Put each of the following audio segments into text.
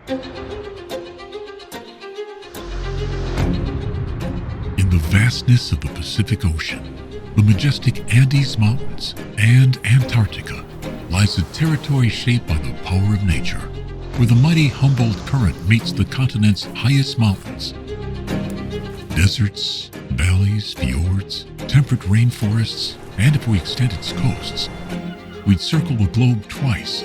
In the vastness of the Pacific Ocean, the majestic Andes Mountains, and Antarctica lies a territory shaped by the power of nature, where the mighty Humboldt Current meets the continent's highest mountains. Deserts, valleys, fjords, temperate rainforests, and if we extend its coasts, we'd circle the globe twice.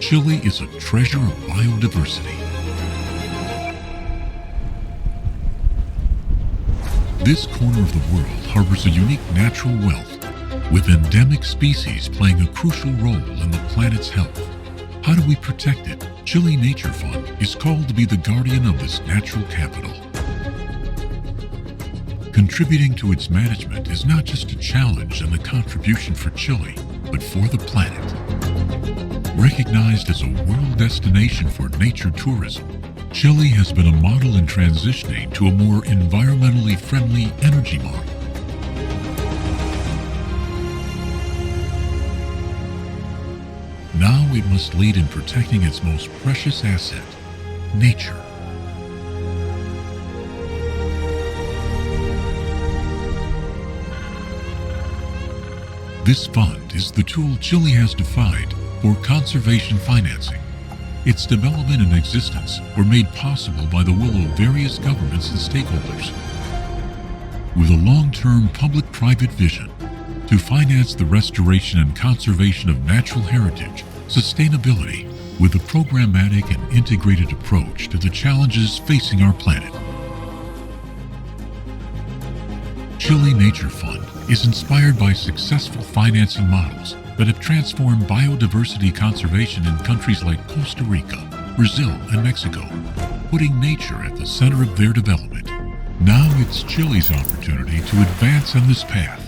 Chile is a treasure of biodiversity. This corner of the world harbors a unique natural wealth, with endemic species playing a crucial role in the planet's health. How do we protect it? Chile Nature Fund is called to be the guardian of this natural capital. Contributing to its management is not just a challenge and a contribution for Chile, but for the planet. Recognized as a world destination for nature tourism, Chile has been a model in transitioning to a more environmentally friendly energy model. Now it must lead in protecting its most precious asset, nature. This fund is the tool Chile has defined for conservation financing. Its development and existence were made possible by the will of various governments and stakeholders, with a long-term public-private vision to finance the restoration and conservation of natural heritage, sustainability, with a programmatic and integrated approach to the challenges facing our planet. Chile Nature Fund is inspired by successful financing models that have transformed biodiversity conservation in countries like Costa Rica, Brazil, and Mexico, putting nature at the center of their development. Now it's Chile's opportunity to advance on this path.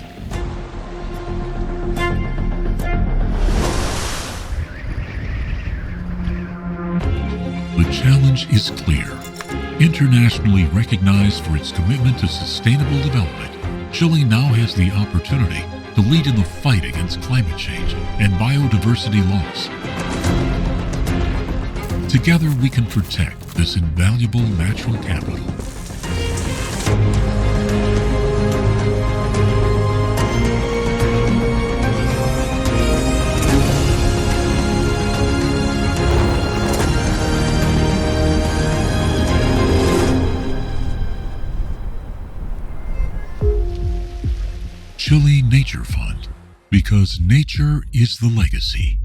The challenge is clear. Internationally recognized for its commitment to sustainable development, Chile now has the opportunity to lead in the fight against climate change and biodiversity loss. Together we can protect this invaluable natural capital. Chile Nature Fund, because nature is the legacy.